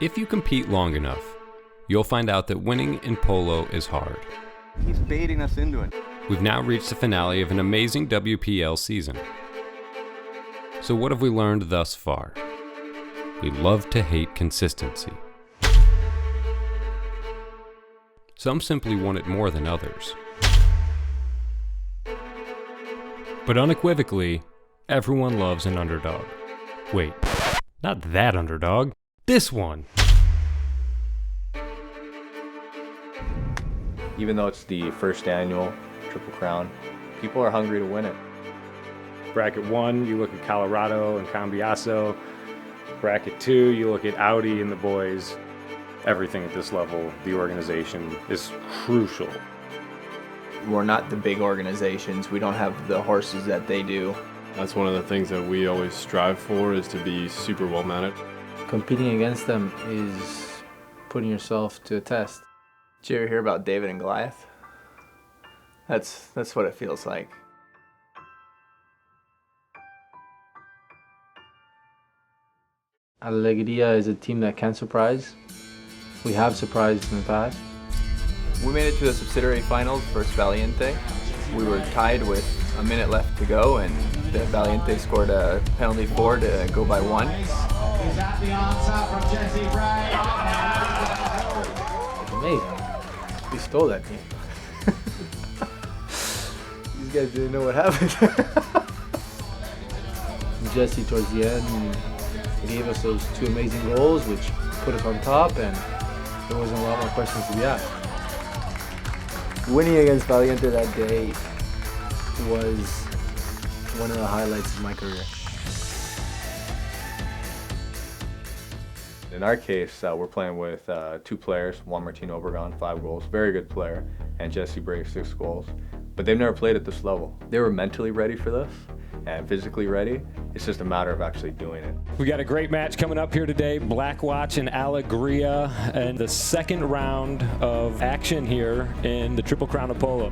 If you compete long enough, you'll find out that winning in polo is hard. He's baiting us into it. We've now reached the finale of an amazing WPL season. So what have we learned thus far? We love to hate consistency. Some simply want it more than others. But unequivocally, everyone loves an underdog. Wait, not that underdog, this one! Even though it's the first annual Triple Crown, people are hungry to win it. Bracket 1, you look at Colorado and Cambiaso. Bracket 2, you look at Audi and the boys. Everything at this level, the organization is crucial. We're not the big organizations. We don't have the horses that they do. That's one of the things that we always strive for, is to be super well managed. Competing against them is putting yourself to a test. Did you ever hear about David and Goliath? That's what it feels like. Alegria is a team that can surprise. We have surprised in the past. We made it to the subsidiary finals versus Valiente. We were tied with a minute left to go, and the Valiente scored a penalty 4 to go by 1. Is that the answer from Jesse Bray? Mate, we stole that game. These guys didn't know what happened. Jesse, towards the end, gave us those 2 amazing goals, which put us on top, and there wasn't a lot more questions to be asked. Winning against Valiente that day Was one of the highlights of my career. In our case, we're playing with 2 players, Juan Obregon, 5 goals, very good player, and Jesse Bray, 6 goals. But they've never played at this level. They were mentally ready for this and physically ready. It's just a matter of actually doing it. We got a great match coming up here today. Blackwatch and Alegria, and the second round of action here in the Triple Crown of Polo.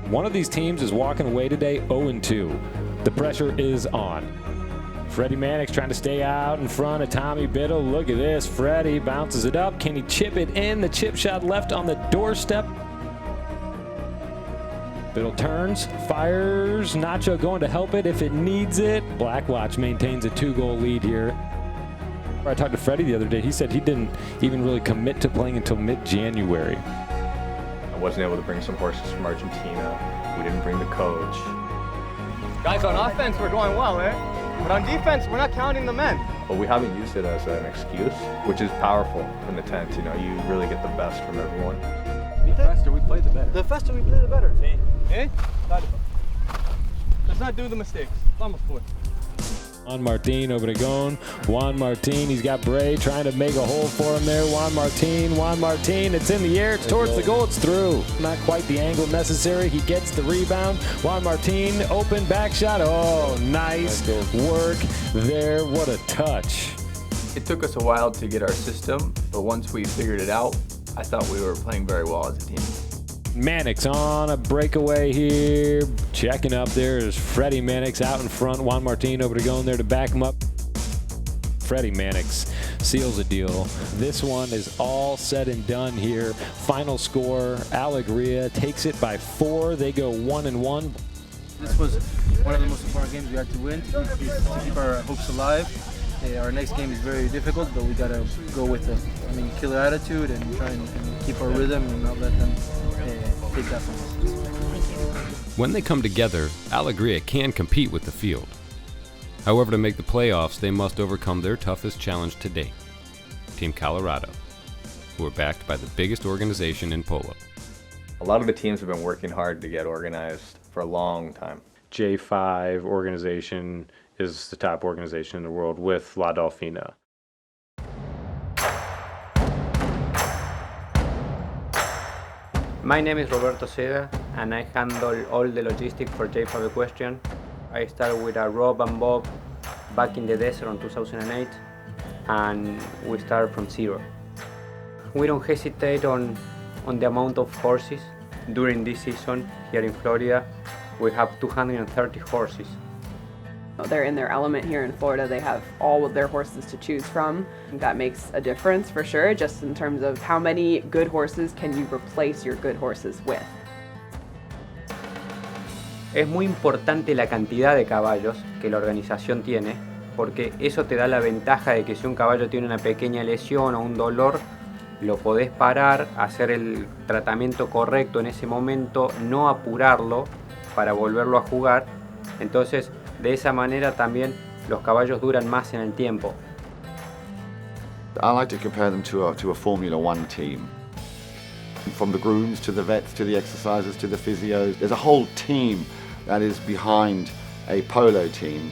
One of these teams is walking away today 0-2. The pressure is on. Freddie Mannix trying to stay out in front of Tommy Biddle. Look at this. Freddie bounces it up. Can he chip it in? The chip shot left on the doorstep. Biddle turns, fires. Nacho going to help it if it needs it. Blackwatch maintains a 2-goal lead here. I talked to Freddie the other day. He said he didn't even really commit to playing until mid-January. I wasn't able to bring some horses from Argentina. We didn't bring the coach. Guys, on offense, we're going well, eh? But on defense, we're not counting the men. But we haven't used it as an excuse, which is powerful in the tent. You know, you really get the best from everyone. The faster we play, the better. The faster we play, the better. See? Eh? Let's not do the mistakes. Vamos, por. Juan Martin, Obregon. Juan Martin, he's got Bray trying to make a hole for him there. Juan Martin, it's in the air, it's towards the goal, it's through. Not quite the angle necessary, he gets the rebound. Juan Martin, open back shot. Oh, nice work there, what a touch. It took us a while to get our system, but once we figured it out, I thought we were playing very well as a team. Mannix on a breakaway here. Checking up there is Freddie Mannix out in front. Juan Martin Obregon there to back him up. Freddie Mannix seals the deal. This one is all said and done here. Final score, Alegria takes it by 4. They go 1-1. This was one of the most important games we had to win to keep our hopes alive. Our next game is very difficult, but we gotta go with a killer attitude and try and keep our rhythm and not let them take that from us. When they come together, Alegria can compete with the field. However, to make the playoffs, they must overcome their toughest challenge to date, Team Colorado, who are backed by the biggest organization in polo. A lot of the teams have been working hard to get organized for a long time. J5 organization is the top organization in the world with La Dolfina. My name is Roberto Sega, and I handle all the logistics for J5 Equestrian. I started with a Rob and Bob back in the desert in 2008, and we started from 0. We don't hesitate on the amount of horses. During this season here in Florida, we have 230 horses. They're in their element here in Florida. They have all of their horses to choose from. That makes a difference for sure, just in terms of how many good horses can you replace your good horses with. Es muy importante la cantidad de caballos que la organización tiene, porque eso te da la ventaja de que si un caballo tiene una pequeña lesión o un dolor, lo podés parar, hacer el tratamiento correcto en ese momento, no apurarlo para volverlo a jugar. Entonces, de esa manera también los caballos duran más en el tiempo. I like to compare them to a Formula One team. From the grooms to the vets to the exercisers to the physios, there's a whole team that is behind a polo team.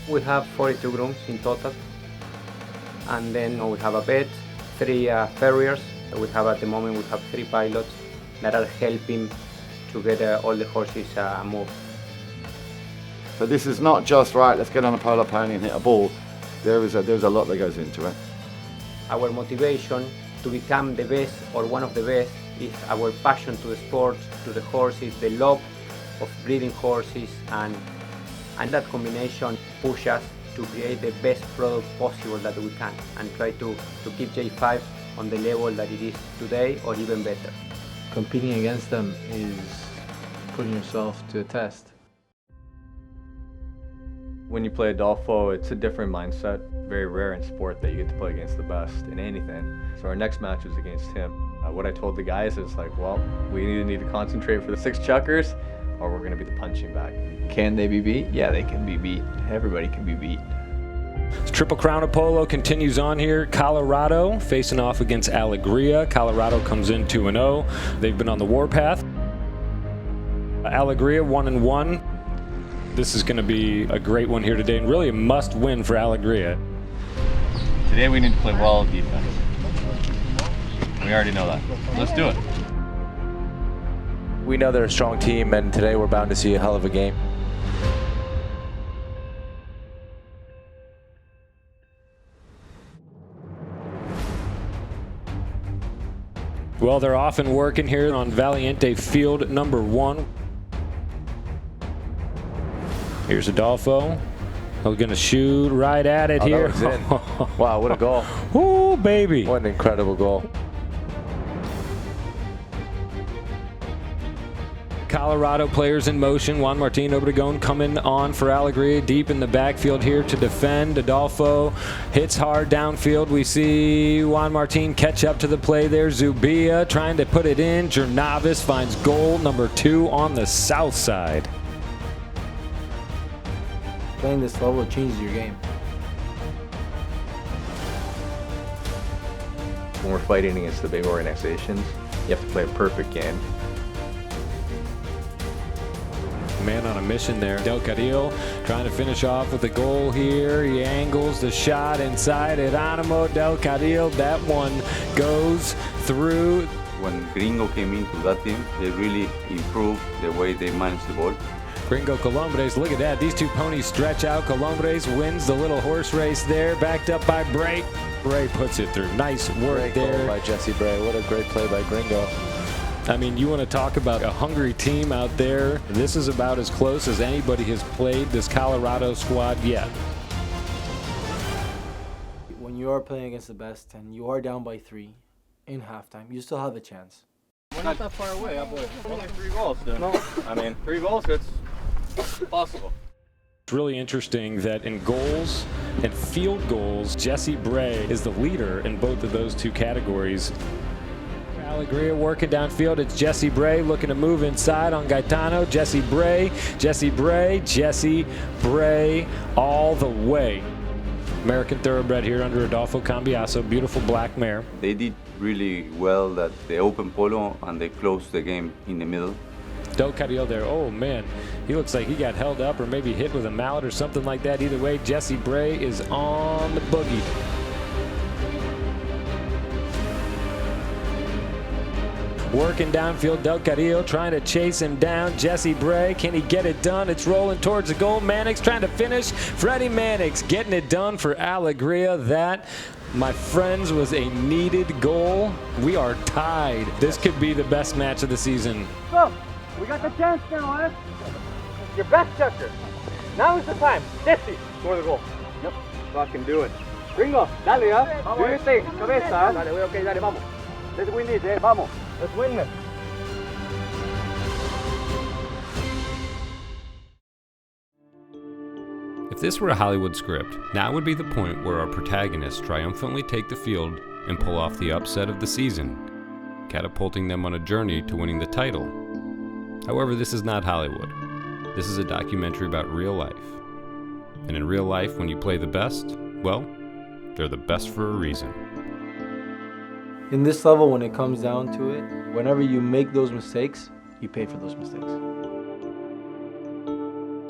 We have 42 grooms in total, and then we have a vet, 3 farriers. We have at the moment 3 pilots that are helping to get all the horses moved. So this is not just right. Let's get on a polo pony and hit a ball. There's a lot that goes into it. Our motivation to become the best or one of the best is our passion to the sport, to the horses, the love of breeding horses, and that combination pushes us to create the best product possible that we can and try to keep J5 on the level that it is today or even better. Competing against them is putting yourself to a test. When you play Adolfo, it's a different mindset. Very rare in sport that you get to play against the best in anything. So our next match is against him. What I told the guys is like, well, we either need to concentrate for the 6 chuckers or we're going to be the punching bag. Can they be beat? Yeah, they can be beat. Everybody can be beat. Triple Crown of Polo continues on here. Colorado facing off against Alegria. Colorado comes in 2-0. They've been on the warpath. Alegria 1-1. This is going to be a great one here today, and really a must-win for Alegria. Today we need to play well defense. We already know that. Let's do it. We know they're a strong team, and today we're bound to see a hell of a game. Well, they're often working here on Valiente field number 1. Here's Adolfo. He's going to shoot right at it here. That was in. Wow, what a goal. Ooh, baby. What an incredible goal. Colorado players in motion. Juan Martin Obregon coming on for Alegria, deep in the backfield here to defend. Adolfo hits hard downfield. We see Juan Martin catch up to the play there. Zubia trying to put it in. Jernavis finds goal number 2 on the south side. Playing this level changes your game. When we're fighting against the big organizations, you have to play a perfect game. Man on a mission there. Del Carril trying to finish off with a goal here. He angles the shot inside at Animo. Del Carril, that one goes through. When Gringo came into that team, they really improved the way they manage the ball. Gringo Colombres, look at that. These 2 ponies stretch out. Colombres wins the little horse race there, backed up by Bray. Bray puts it through. Nice work great there. Goal by Jesse Bray. What a great play by Gringo. I mean, you want to talk about a hungry team out there. This is about as close as anybody has played this Colorado squad yet. When you are playing against the best and you are down by 3 in halftime, you still have a chance. We're not that far away, boy. Only 3 goals, dude. No, I mean, 3 goals, it's possible. It's really interesting that in goals and field goals, Jesse Bray is the leader in both of those 2 categories. Alegria working downfield. It's Jesse Bray looking to move inside on Gaetano. Jesse Bray, Jesse Bray, Jesse Bray all the way. American Thoroughbred here under Adolfo Cambiaso. Beautiful black mare. They did really well that they opened Polo and they closed the game in the middle. Del Carril there. Oh, man. He looks like he got held up or maybe hit with a mallet or something like that. Either way, Jesse Bray is on the boogie. Working downfield, Del Carril trying to chase him down. Jesse Bray, can he get it done? It's rolling towards the goal. Mannix trying to finish. Freddie Mannix getting it done for Alegria. That, my friends, was a needed goal. We are tied. This could be the best match of the season. So, we got the chance now, eh? Your best checker. Now is the time. Jesse, score the goal. Yep. Fucking do it. Gringo, dale, ya. Do your thing. Cabeza. Dale, okay, dale, vamos. Let's win this, vamos. Let's win this. If this were a Hollywood script, now would be the point where our protagonists triumphantly take the field and pull off the upset of the season, catapulting them on a journey to winning the title. However, this is not Hollywood. This is a documentary about real life. And in real life, when you play the best, well, they're the best for a reason. In this level, when it comes down to it, whenever you make those mistakes, you pay for those mistakes.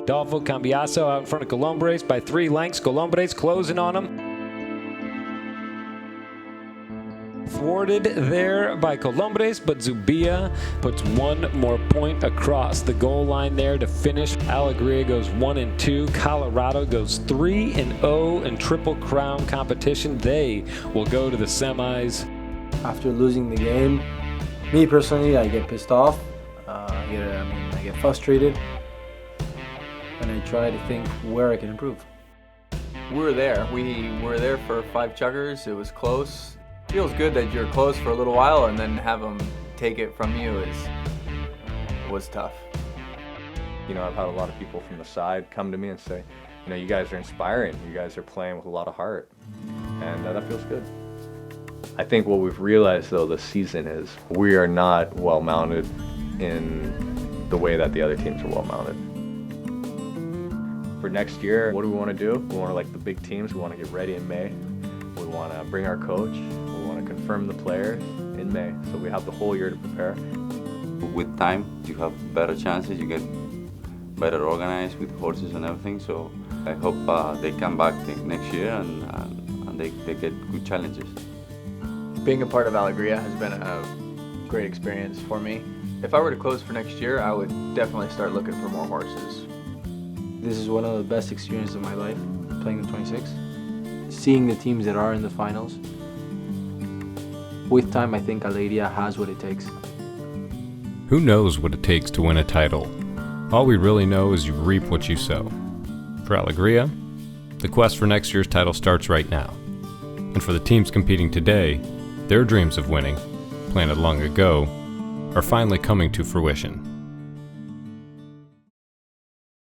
Adolfo Cambiaso out in front of Colombres by 3 lengths. Colombres closing on him. Thwarted there by Colombres, but Zubia puts 1 more point across the goal line there to finish. Alegria goes 1-2. Colorado goes 3-0 in Triple Crown competition. They will go to the semis. After losing the game, me personally, I get pissed off. I get frustrated. And I try to think where I can improve. We were there. We were there for 5 chuggers. It was close. Feels good that you're close for a little while and then have them take it from you was tough. You know, I've had a lot of people from the side come to me and say, you know, you guys are inspiring. You guys are playing with a lot of heart. And that feels good. I think what we've realized, though, this season is we are not well-mounted in the way that the other teams are well-mounted. For next year, what do we want to do? We want to, like the big teams, we want to get ready in May. We want to bring our coach. We want to confirm the players in May. So we have the whole year to prepare. With time, you have better chances. You get better organized with horses and everything. So I hope they come back next year and they get good challenges. Being a part of Alegria has been a great experience for me. If I were to close for next year, I would definitely start looking for more horses. This is one of the best experiences of my life, playing the 26. Seeing the teams that are in the finals. With time, I think Alegria has what it takes. Who knows what it takes to win a title? All we really know is you reap what you sow. For Alegria, the quest for next year's title starts right now. And for the teams competing today, their dreams of winning, planted long ago, are finally coming to fruition.